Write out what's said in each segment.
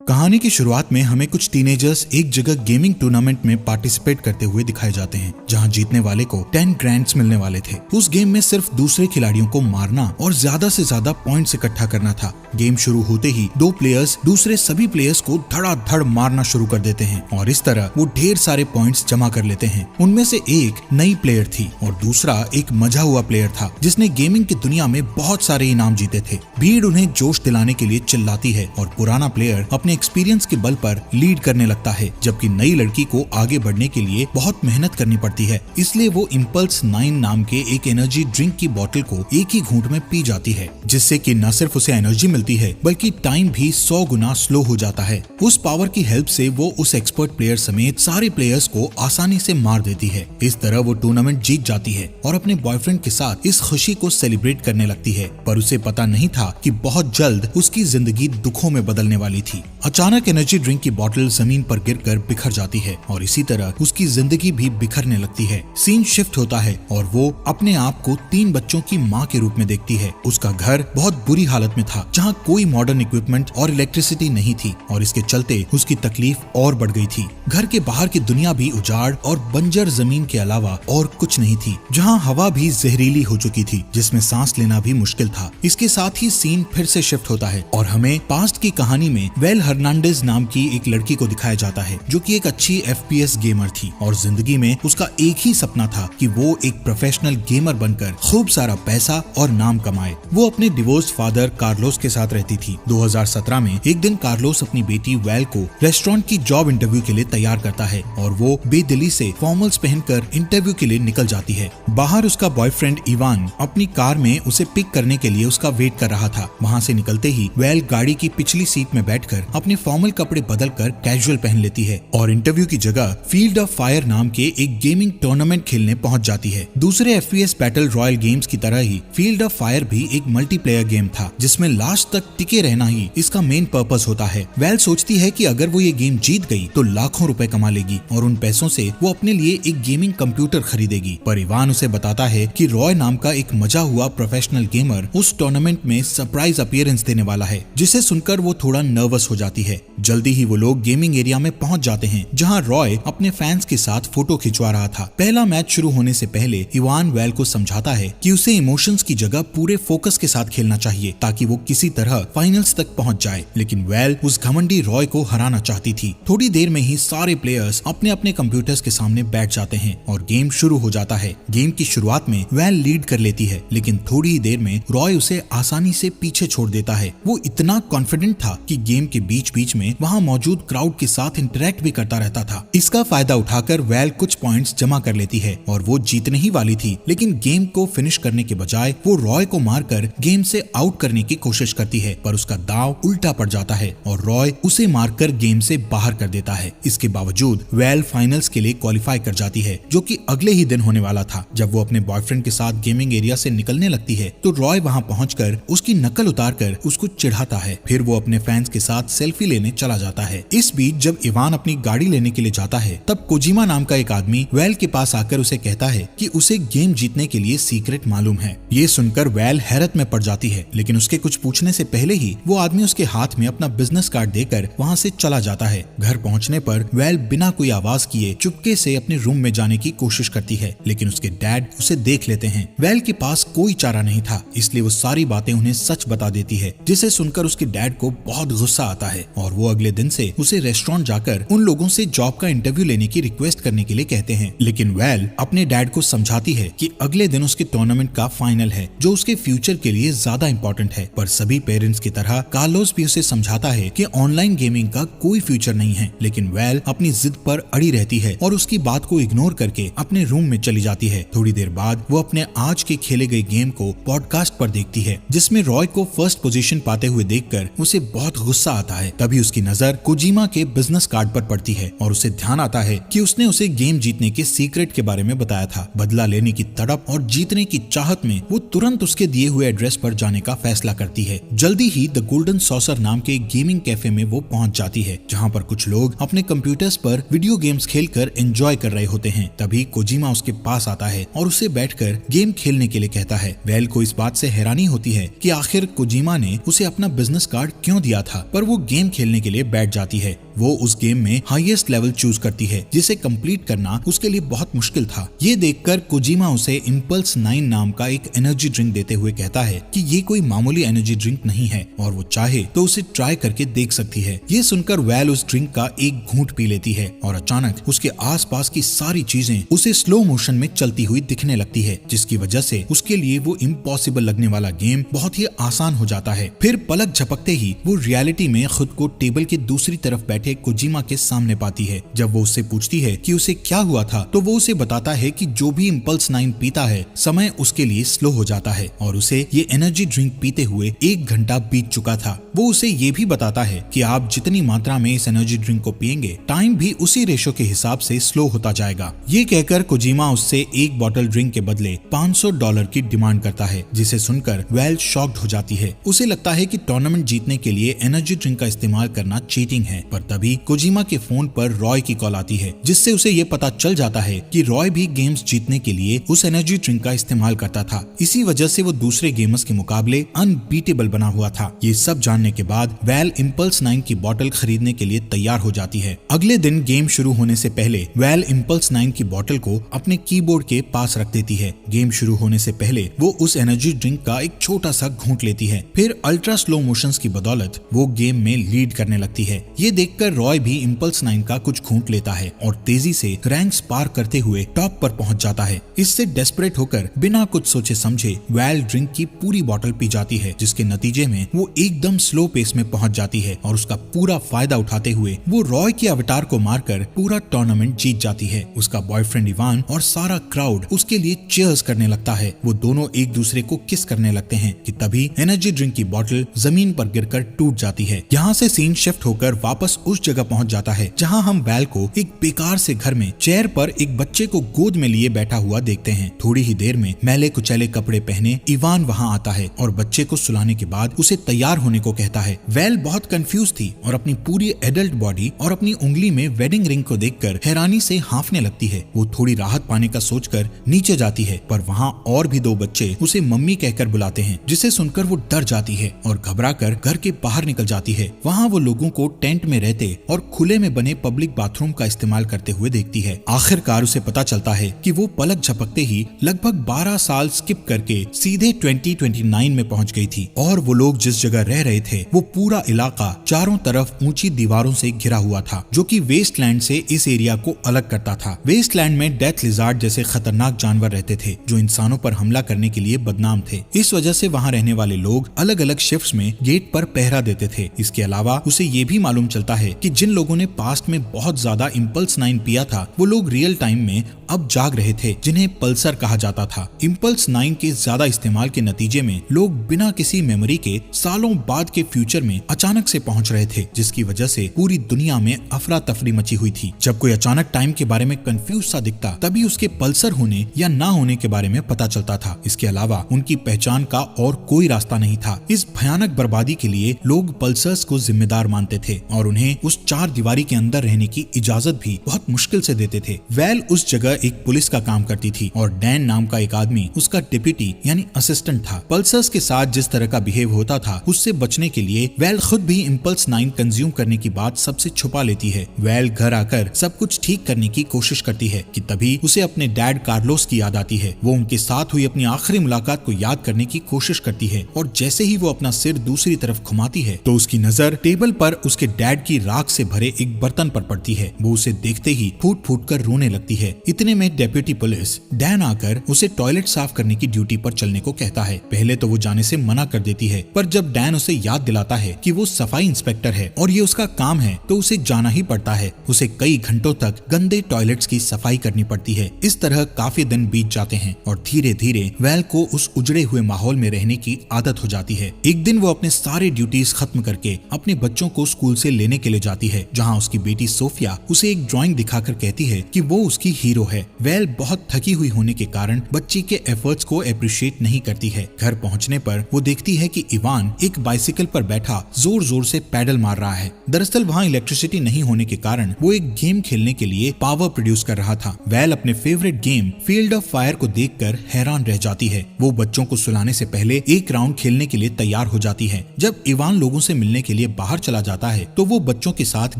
कहानी की शुरुआत में हमें कुछ टीनेजर्स एक जगह गेमिंग टूर्नामेंट में पार्टिसिपेट करते हुए दिखाए जाते हैं, जहां जीतने वाले को 10 ग्रैंड्स मिलने वाले थे। उस गेम में सिर्फ दूसरे खिलाड़ियों को मारना और ज्यादा से ज्यादा पॉइंट्स इकट्ठा करना था। गेम शुरू होते ही दो प्लेयर्स दूसरे सभी प्लेयर्स को धड़ाधड़ मारना शुरू कर देते हैं और इस तरह वो ढेर सारे पॉइंट्स जमा कर लेते हैं। उनमें से एक नई प्लेयर थी और दूसरा एक मजा हुआ प्लेयर था जिसने गेमिंग की दुनिया में बहुत सारे इनाम जीते थे। भीड़ उन्हें जोश दिलाने के लिए चिल्लाती है और पुराना प्लेयर अपने एक्सपीरियंस के बल पर लीड करने लगता है, जबकि नई लड़की को आगे बढ़ने के लिए बहुत मेहनत करनी पड़ती है। इसलिए वो इम्पल्स 9 नाम के एक एनर्जी ड्रिंक की बोतल को एक ही घूंट में पी जाती है, जिससे कि न सिर्फ उसे एनर्जी मिलती है बल्कि टाइम भी 100 गुना स्लो हो जाता है। उस पावर की हेल्प से वो उस एक्सपर्ट प्लेयर समेत सारे प्लेयर्स को आसानी से मार देती है। इस तरह वो टूर्नामेंट जीत जाती है और अपने बॉयफ्रेंड के साथ इस खुशी को सेलिब्रेट करने लगती है, पर उसे पता नहीं था कि बहुत जल्द उसकी जिंदगी दुखों में बदलने वाली थी। अचानक एनर्जी ड्रिंक की बोतल जमीन पर गिरकर बिखर जाती है और इसी तरह उसकी जिंदगी भी बिखरने लगती है। सीन शिफ्ट होता है और वो अपने आप को 3 बच्चों की माँ के रूप में देखती है। उसका घर बहुत बुरी हालत में था, जहाँ कोई मॉडर्न इक्विपमेंट और इलेक्ट्रिसिटी नहीं थी और इसके चलते उसकी तकलीफ और बढ़ गई थी। घर के बाहर की दुनिया भी उजाड़ और बंजर जमीन के अलावा और कुछ नहीं थी, जहाँ हवा भी जहरीली हो चुकी थी, जिसमें सांस लेना भी मुश्किल था। इसके साथ ही सीन फिर से शिफ्ट होता है और हमें पास्ट की कहानी में वेल हर्नांडेज नाम की एक लड़की को दिखाया जाता है, जो कि एक अच्छी FPS गेमर थी और जिंदगी में उसका एक ही सपना था कि वो एक प्रोफेशनल गेमर बनकर खूब सारा पैसा और नाम कमाए। वो अपने डिवोर्स फादर कार्लोस के साथ रहती थी। 2017 में एक दिन कार्लोस अपनी बेटी वेल को रेस्टोरेंट की जॉब इंटरव्यू के लिए तैयार करता है और वो बेदिली से फॉर्मल्स पहनकर इंटरव्यू के लिए निकल जाती है। बाहर उसका बॉयफ्रेंड इवान अपनी कार में उसे पिक करने के लिए उसका वेट कर रहा था। वहाँ से निकलते ही वेल गाड़ी की पिछली सीट में बैठकर अपने फॉर्मल कपड़े बदलकर कैजुअल पहन लेती है और इंटरव्यू की जगह फील्ड ऑफ फायर नाम के एक गेमिंग टूर्नामेंट खेलने पहुंच जाती है। दूसरे FPS बैटल रॉयल गेम्स की तरह ही फील्ड ऑफ फायर भी एक मल्टीप्लेयर गेम था, जिसमें लास्ट तक टिके रहना ही इसका मेन पर्पस होता है। वेल सोचती है कि अगर वो ये गेम जीत गई तो लाखों रुपए कमा लेगी और उन पैसों से वो अपने लिए एक गेमिंग कंप्यूटर खरीदेगी। पर इवान उसे बताता है कि रॉय नाम का एक मजा हुआ प्रोफेशनल गेमर उस टूर्नामेंट में सरप्राइज अपीयरेंस देने वाला है, जिसे सुनकर वो थोड़ा नर्वस हो जाती है। जल्दी ही वो लोग गेमिंग एरिया में पहुंच जाते हैं, जहां रॉय अपने फैंस के साथ फोटो खिंचवा रहा था। पहला मैच शुरू होने से पहले इवान वेल को समझाता है कि उसे इमोशंस की जगह पूरे फोकस के साथ खेलना चाहिए ताकि वो किसी तरह फाइनल्स तक पहुंच जाए, लेकिन वेल उस घमंडी रॉय को हराना चाहती थी। थोड़ी देर में ही सारे प्लेयर्स अपने अपने कंप्यूटर्स के सामने बैठ जाते हैं और गेम शुरू हो जाता है। गेम की शुरुआत में वेल लीड कर लेती है, लेकिन थोड़ी ही देर में रॉय उसे आसानी से पीछे छोड़ देता है। वो इतना कॉन्फिडेंट था कि गेम के बीच बीच में वहाँ मौजूद क्राउड के साथ इंटरेक्ट भी करता रहता था। इसका फायदा उठाकर वेल कुछ पॉइंट्स जमा कर लेती है और वो जीतने ही वाली थी, लेकिन गेम को फिनिश करने के बजाय वो रॉय को मारकर गेम से आउट करने की कोशिश करती है, पर उसका दांव उल्टा पड़ जाता है और रॉय उसे मारकर गेम से बाहर कर देता है। इसके बावजूद वेल फाइनल्स के लिए क्वालिफाई कर जाती है, जो कि अगले ही दिन होने वाला था। जब वो अपने बॉयफ्रेंड के साथ गेमिंग एरिया से निकलने लगती है तो रॉय वहाँ पहुंचकर उसकी नकल उतारकर उसको चिढ़ाता है। फिर वो अपने फैंस के साथ सेल्फी लेने चला जाता है। इस बीच जब इवान अपनी गाड़ी लेने के लिए जाता है, तब कोजिमा नाम का एक आदमी वेल के पास आकर उसे कहता है कि उसे गेम जीतने के लिए सीक्रेट मालूम है। ये सुनकर वेल हैरत में पड़ जाती है, लेकिन उसके कुछ पूछने से पहले ही वो आदमी उसके हाथ में अपना बिजनेस कार्ड देकर वहाँ से चला जाता है। घर पहुँचने पर वेल बिना कोई आवाज किए चुपके से अपने रूम में जाने की कोशिश करती है, लेकिन उसके डैड उसे देख लेते हैं। वेल के पास कोई चारा नहीं था, इसलिए वो सारी बातें उन्हें सच बता देती है, जिसे सुनकर उसके डैड को बहुत गुस्सा आता है और वो अगले दिन से उसे रेस्टोरेंट जाकर उन लोगों से जॉब का इंटरव्यू लेने की रिक्वेस्ट करने के लिए कहते हैं। लेकिन वेल अपने डैड को समझाती है कि अगले दिन उसके टूर्नामेंट का फाइनल है, जो उसके फ्यूचर के लिए ज्यादा इम्पोर्टेंट है। पर सभी पेरेंट्स की तरह कार्लोस भी उसे समझाता है कि ऑनलाइन गेमिंग का कोई फ्यूचर नहीं है, लेकिन वेल अपनी जिद पर अड़ी रहती है और उसकी बात को इग्नोर करके अपने रूम में चली जाती है। थोड़ी देर बाद वो अपने आज के खेले गए गेम को पॉडकास्ट पर देखती है, जिसमें रॉय को फर्स्ट पोजीशन पाते हुए देखकर उसे बहुत गुस्सा आता है। तभी उसकी नजर कोजिमा के बिजनेस कार्ड पर पड़ती है और उसे ध्यान आता है कि उसने उसे गेम जीतने के सीक्रेट के बारे में बताया था। बदला लेने की तड़प और जीतने की चाहत में वो तुरंत उसके दिए हुए एड्रेस पर जाने का फैसला करती है। जल्दी ही द गोल्डन सॉसर नाम के एक गेमिंग कैफे में वो पहुंच जाती है, जहां पर कुछ लोग अपने कंप्यूटर्स पर वीडियो गेम्स खेलकर एंजॉय कर रहे होते हैं। तभी कोजिमा उसके पास आता है और उसे बैठकर गेम खेलने के लिए कहता रहता है। वेल को इस बात से हैरानी होती है कि आखिर कोजिमा ने उसे अपना बिजनेस कार्ड क्यों दिया था, पर वो गेम खेलने के लिए बैठ जाती है। वो उस गेम में हाईएस्ट लेवल चूज करती है जिसे कंप्लीट करना उसके लिए बहुत मुश्किल था। ये देखकर कोजिमा उसे इम्पल्स 9 नाम का एक एनर्जी ड्रिंक देते हुए कहता है कि ये कोई मामूली एनर्जी ड्रिंक नहीं है और वो चाहे तो उसे ट्राई करके देख सकती है। ये सुनकर वेल उस ड्रिंक का एक घूंट पी लेती है और अचानक उसके आसपास की सारी चीजें उसे स्लो मोशन में चलती हुई दिखने लगती है, जिसकी वजह से उसके लिए वो इम्पॉसिबल लगने वाला गेम बहुत ही आसान हो जाता है। फिर पलक झपकते ही वो रियलिटी में खुद को टेबल के दूसरी तरफ बैठे कोजिमा के सामने पाती है। जब वो उससे पूछती है कि उसे क्या हुआ था, तो वो उसे बताता है कि जो भी इम्पल्स 9 पीता है समय उसके लिए स्लो हो जाता है और उसे ये एनर्जी ड्रिंक पीते हुए 1 घंटा बीत चुका था। वो उसे ये भी बताता है कि आप जितनी मात्रा में इस एनर्जी ड्रिंक को पिएंगे, टाइम भी उसी रेशो के हिसाब से स्लो होता जाएगा। ये कहकर कोजिमा उससे एक बॉटल ड्रिंक के बदले $500 की डिमांड करता है, जिसे सुनकर वेल शॉक्ड हो जाती है। उसे लगता है कि टूर्नामेंट जीतने के लिए एनर्जी ड्रिंक का इस्तेमाल करना चीटिंग है, पर तभी कोजिमा के फोन पर रॉय की कॉल आती है, जिससे उसे ये पता चल जाता है कि रॉय भी गेम्स जीतने के लिए उस एनर्जी ड्रिंक का इस्तेमाल करता था। इसी वजह से वो दूसरे गेमर्स के मुकाबले अनबीटेबल बना हुआ था। ये सब जानने के बाद वेल इम्पल्स 9 की बोतल खरीदने के लिए तैयार हो जाती है। अगले दिन गेम शुरू होने से पहले वेल इम्पल्स 9 की बोतल को अपने कीबोर्ड के पास रख देती है। गेम शुरू होने से पहले वो उस एनर्जी ड्रिंक का एक छोटा सा घूंट लेती है। फिर अल्ट्रा स्लो मोशंस की बदौलत वो गेम में लीड करने लगती है। ये देखकर रॉय भी इम्पल्स 9 का कुछ घूंट लेता है और तेजी से रैंक्स पार करते हुए टॉप पर पहुंच जाता है। इससे डेस्परेट होकर बिना कुछ सोचे समझे वेल ड्रिंक की पूरी बोतल पी जाती है, जिसके नतीजे में वो एकदम स्लो पेस में पहुंच जाती है और उसका पूरा फायदा उठाते हुए वो रॉय के अवतार को मारकर पूरा टूर्नामेंट जीत जाती है। उसका बॉयफ्रेंड इवान और सारा क्राउड उसके लिए चीयर्स करने लगता है। वो दोनों एक दूसरे को किस करने लगते हैं कि तभी एनर्जी ड्रिंक की बोतल जमीन पर गिरकर टूट जाती है। यहाँ से सीन शिफ्ट होकर वापस उस जगह पहुंच जाता है जहां हम वेल को एक बेकार से घर में चेयर पर एक बच्चे को गोद में लिए बैठा हुआ देखते हैं। थोड़ी ही देर में मैले कुचैले कपड़े पहने इवान वहां आता है और बच्चे को सुलाने के बाद उसे तैयार होने को कहता है। वेल बहुत कंफ्यूज थी और अपनी पूरी एडल्ट बॉडी और अपनी उंगली में वेडिंग रिंग को देखकर हैरानी से हांफने लगती है। वो थोड़ी राहत पाने का सोचकर नीचे जाती है, पर वहाँ और भी 2 बच्चे उसे मम्मी कहकर बुलाते हैं, जिसे सुनकर वो डर जाती है और घबराकर घर के बाहर निकल जाती है। वहाँ वो लोगों को टेंट में रहते और खुले में बने पब्लिक बाथरूम का इस्तेमाल करते हुए देखती है। आखिरकार उसे पता चलता है कि वो पलक झपकते ही लगभग 12 साल स्किप करके सीधे 2029 में पहुंच गई थी और वो लोग जिस जगह रह रहे थे वो पूरा इलाका चारों तरफ ऊंची दीवारों से घिरा हुआ था, जो कि वेस्टलैंड से इस एरिया को अलग करता था। वेस्टलैंड में डेथ लिजार्ड जैसे खतरनाक जानवर रहते थे जो इंसानों पर हमला करने के लिए बदनाम थे। इस वजह से वहाँ रहने वाले लोग अलग अलग शिफ्ट्स में गेट पर पहरा देते थे। इसके अलावा उसे ये भी मालूम चलता है कि जिन लोगों ने पास्ट में बहुत ज्यादा इम्पल्स 9 पिया था वो लोग रियल टाइम में अब जाग रहे थे, जिन्हें पल्सर कहा जाता था। इम्पल्स 9 के ज्यादा इस्तेमाल के नतीजे में लोग बिना किसी मेमोरी के सालों बाद के फ्यूचर में अचानक से पहुंच रहे थे, जिसकी वजह से पूरी दुनिया में अफरा तफरी मची हुई थी। जब कोई अचानक टाइम के बारे में कंफ्यूज सा दिखता तभी उसके पल्सर होने या ना होने के बारे में पता चलता था। इसके अलावा उनकी पहचान का और कोई रास्ता नहीं था। इस भयानक बर्बादी के लिए लोग पल्सर्स को जिम्मेदार मानते थे और उन्हें उस 4 दीवारी के अंदर रहने की इजाजत भी बहुत मुश्किल से देते थे। वेल उस जगह एक पुलिस का काम करती थी और डैन नाम का एक आदमी उसका डिप्टी यानी असिस्टेंट था। पल्सर्स के साथ जिस तरह का बिहेव होता था उससे बचने के लिए वेल खुद भी इम्पल्स 9 कंज्यूम करने की बात सबसे छुपा लेती है। वेल घर आकर सब कुछ ठीक करने की कोशिश करती है कि तभी उसे अपने डैड कार्लोस की याद आती है। वो उनके साथ हुई अपनी आखिरी मुलाकात को याद करने की कोशिश करती है और जैसे ही वो अपना सिर दूसरी तरफ घुमाती है तो उसकी नजर टेबल पर उसके डैड की राख से भरे एक बर्तन पर पड़ती है। वो उसे देखते ही फूट फूट कर रोने लगती है। इतने में डेप्यूटी पुलिस डैन आकर उसे टॉयलेट साफ करने की ड्यूटी पर चलने को कहता है। पहले तो वो जाने से मना कर देती है, पर जब डैन उसे याद दिलाता है कि वो सफाई इंस्पेक्टर है और ये उसका काम है तो उसे जाना ही पड़ता है। उसे कई घंटों तक गंदे टॉयलेट्स की सफाई करनी पड़ती है। इस तरह काफी दिन बीत जाते हैं और धीरे धीरे वेल को उस उजड़े हुए माहौल में रहने की आदत हो जाती है। एक दिन वो अपने सारे ड्यूटीज खत्म करके अपने बच्चों को स्कूल से लेने के लिए जाती है, जहाँ उसकी बेटी सोफिया उसे एक ड्राइंग दिखाकर कहती है कि वो उसकी हीरो है। वेल बहुत थकी हुई होने के कारण बच्ची के एफर्ट्स को अप्रिशिएट नहीं करती है। घर पहुंचने पर वो देखती है कि इवान एक बाइसिकल पर बैठा जोर जोर से पैडल मार रहा है। दरअसल वहाँ इलेक्ट्रिसिटी नहीं होने के कारण वो एक गेम खेलने के लिए पावर प्रोड्यूस कर रहा था। वेल अपने favourite game field of fire को देखकर हैरान रह जाती है। वो बच्चों को सुलाने से पहले एक राउंड खेलने के लिए तैयार हो जाती है। जब इवान लोगों से मिलने के लिए बाहर चला जाता है तो वो बच्चों के साथ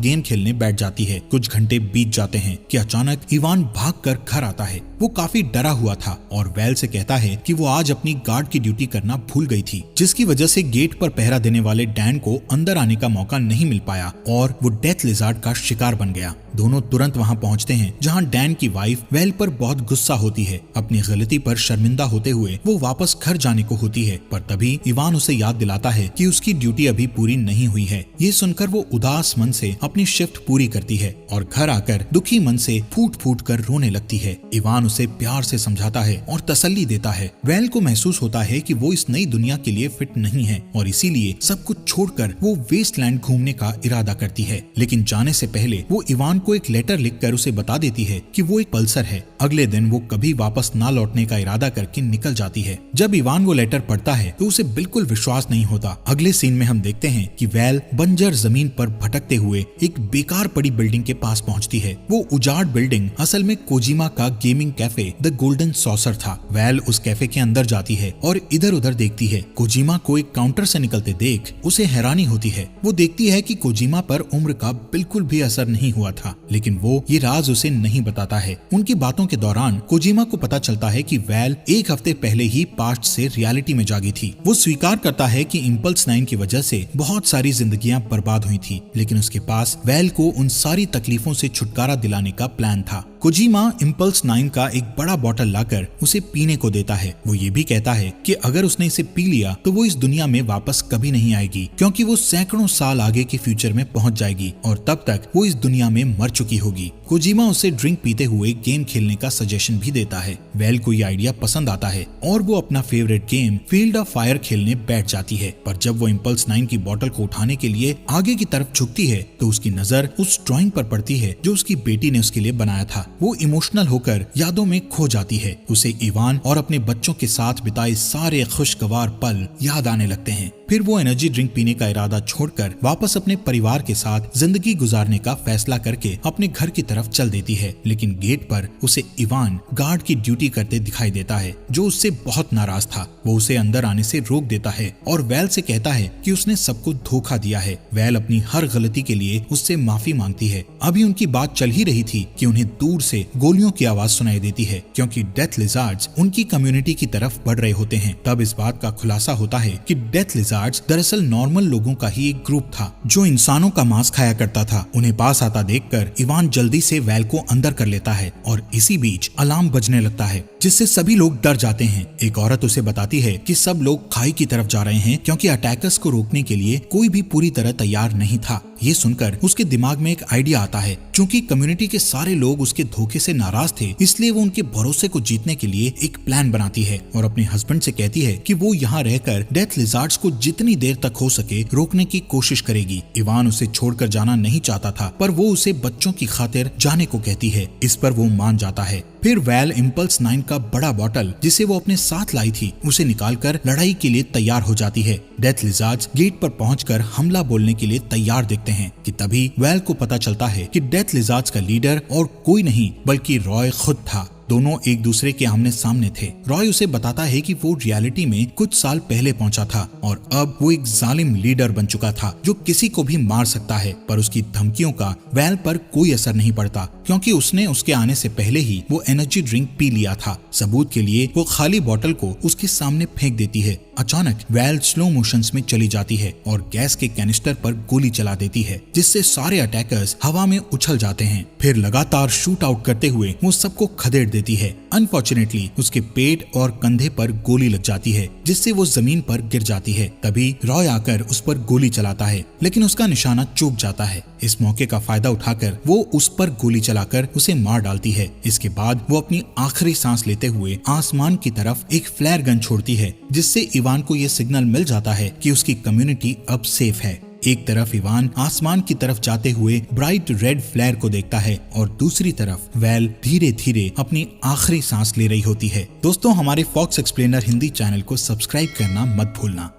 गेम खेलने बैठ जाती है। कुछ घंटे बीत जाते हैं कि अचानक इवान भागकर घर आता है। वो काफी डरा हुआ था और वेल से कहता है कि वो आज अपनी गार्ड की ड्यूटी करना भूल गई थी, जिसकी वजह से गेट पर पहरा देने वाले डैन को अंदर आने का मौका नहीं मिल पाया और वो डेथ लिजार्ड का शिकार बन गया। दोनों तुरंत वहां पहुंचते हैं जहां डैन की वाइफ वेल पर बहुत गुस्सा होती है। अपनी गलती पर शर्मिंदा होते हुए वो वापस घर जाने को होती है, पर तभी इवान उसे याद दिलाता है कि उसकी ड्यूटी अभी पूरी नहीं हुई है। ये सुनकर वो उदास मन से अपनी शिफ्ट पूरी करती है और घर आकर दुखी मन से फूट फूट कर रोने लगती है। इवान उसे प्यार से समझाता है और तसल्ली देता है। वेल को महसूस होता है कि वो इस नई दुनिया के लिए फिट नहीं है और इसीलिए सब कुछ छोड़कर वो वेस्टलैंड घूमने का इरादा करती है। लेकिन जाने से पहले वो इवान को एक लेटर लिखकर उसे बता देती है कि वो एक पल्सर है। अगले दिन वो कभी वापस ना लौटने का इरादा करके निकल जाती है। जब इवान वो लेटर पढ़ता है तो उसे बिल्कुल विश्वास नहीं होता। अगले सीन में हम देखते हैं कि वेल बंजर जमीन पर भटकते हुए एक बेकार पड़ी बिल्डिंग के पास पहुंचती है। वो उजाड़ बिल्डिंग असल में कोजिमा का gaming cafe the golden saucer था। वेल उस कैफे के अंदर जाती है और इधर उधर देखती है। कोजिमा को एक काउंटर से निकलते देख उसे हैरानी होती है। वो देखती है कि कोजिमा पर उम्र का बिल्कुल भी असर नहीं हुआ था, लेकिन वो ये राज उसे नहीं बताता है। उनकी बातों के दौरान कोजिमा को पता चलता है कि वेल एक हफ्ते पहले ही पास्ट से रियलिटी में जागी थी। वो स्वीकार करता है कि इम्पल्स 9 की वजह से बहुत सारी जिंदगियां बर्बाद हुई थी, लेकिन उसके पास वेल को उन सारी तकलीफों से छुटकारा दिलाने का प्लान था। कोजिमा इम्पल्स 9 का एक बड़ा बोतल लाकर उसे पीने को देता है। वो ये भी कहता है कि अगर उसने इसे पी लिया तो वो इस दुनिया में वापस कभी नहीं आएगी, क्योंकि वो सैकड़ों साल आगे के फ्यूचर में पहुंच जाएगी और तब तक वो इस दुनिया में मर चुकी होगी। कोजिमा उसे ड्रिंक पीते हुए गेम खेलने का सजेशन भी देता है। वेल को ये आइडिया पसंद आता है और वो अपना favourite game field of fire खेलने बैठ जाती है। पर जब वो इम्पल्स 9 की बोतल को उठाने के लिए आगे की तरफ झुकती है तो उसकी नजर उस ड्राइंग पर पड़ती है जो उसकी बेटी ने उसके लिए बनाया था। वो इमोशनल होकर यादों में खो जाती है। उसे इवान और अपने बच्चों के साथ बिताए सारे खुशगवार पल याद आने लगते हैं। फिर वो एनर्जी ड्रिंक पीने का इरादा छोड़कर वापस अपने परिवार के साथ जिंदगी गुजारने का फैसला करके अपने घर की तरफ चल देती है। लेकिन गेट पर उसे इवान गार्ड की ड्यूटी करते दिखाई देता है, जो उससे बहुत नाराज था। वो उसे अंदर आने से रोक देता है और वेल से कहता है कि उसने सबको धोखा दिया है। वेल अपनी हर गलती के लिए उससे माफी मांगती है। अभी उनकी बात चल ही रही थी कि उन्हें दूर से गोलियों की आवाज सुनाई देती है, क्योंकि डेथ लिजार्ड्स उनकी कम्युनिटी की तरफ बढ़ रहे होते हैं। तब इस बात का खुलासा होता है कि डेथ लिजार्ड्स दरअसल नॉर्मल लोगों का ही एक ग्रुप था जो इंसानों का मांस खाया करता था। उन्हें पास आता देखकर इवान जल्दी से वेल को अंदर कर लेता है और इसी बीच अलार्म बजने लगता है, जिससे सभी लोग डर जाते हैं। एक औरत उसे बताती है कि सब लोग खाई की तरफ जा रहे हैं, क्योंकि अटैकर्स को रोकने के लिए कोई भी पूरी तरह तैयार नहीं था। ये सुनकर उसके दिमाग में एक आइडिया आता है। चूंकि कम्युनिटी के सारे लोग उसके धोखे से नाराज थे, इसलिए वो उनके भरोसे को जीतने के लिए एक प्लान बनाती है और अपने हस्बैंड से कहती है कि वो यहाँ रहकर डेथ लिजार्ड्स को जितनी देर तक हो सके रोकने की कोशिश करेगी। इवान उसे छोड़कर जाना नहीं चाहता था, पर वो उसे बच्चों की खातिर जाने को कहती है। इस पर वो मान जाता है। फिर वेल इम्पल्स 9 का बड़ा बोतल जिसे वो अपने साथ लाई थी उसे निकालकर लड़ाई के लिए तैयार हो जाती है। डेथ लिजार्ड्स गेट पर पहुंचकर हमला बोलने के लिए तैयार दिखते हैं कि तभी वेल को पता चलता है कि डेथ लिजार्ड्स का लीडर और कोई नहीं बल्कि रॉय खुद था। दोनों एक दूसरे के आमने सामने थे। रॉय उसे बताता है कि वो रियलिटी में कुछ साल पहले पहुंचा था और अब वो एक जालिम लीडर बन चुका था जो किसी को भी मार सकता है। पर उसकी धमकियों का वेल पर कोई असर नहीं पड़ता, क्योंकि उसने उसके आने से पहले ही वो एनर्जी ड्रिंक पी लिया था। सबूत के लिए वो खाली बोतल को उसके सामने फेंक देती है। अचानक वेल स्लो मोशंस में चली जाती है और गैस के कैनिस्टर पर गोली चला देती है, जिससे सारे अटैकर्स हवा में उछल जाते हैं। फिर लगातार शूट आउट करते हुए वो सबको खदेड़ देती है। अनफॉर्चुनेटली उसके पेट और कंधे पर गोली लग जाती है, जिससे वो जमीन पर गिर जाती है। तभी रॉय आकर उस पर गोली चलाता है, लेकिन उसका निशाना चूक जाता है। इस मौके का फायदा उठाकर वो उस पर गोली चलाकर उसे मार डालती है। इसके बाद वो अपनी आखिरी सांस लेते हुए आसमान की तरफ एक फ्लेयर गन छोड़ती है, जिससे इवान को ये सिग्नल मिल जाता है कि उसकी कम्युनिटी अब सेफ है। एक तरफ इवान आसमान की तरफ जाते हुए ब्राइट रेड फ्लेयर को देखता है और दूसरी तरफ वेल धीरे धीरे अपनी आखिरी सांस ले रही होती है। दोस्तों, हमारे फॉक्स एक्सप्लेनर हिंदी चैनल को सब्सक्राइब करना मत भूलना।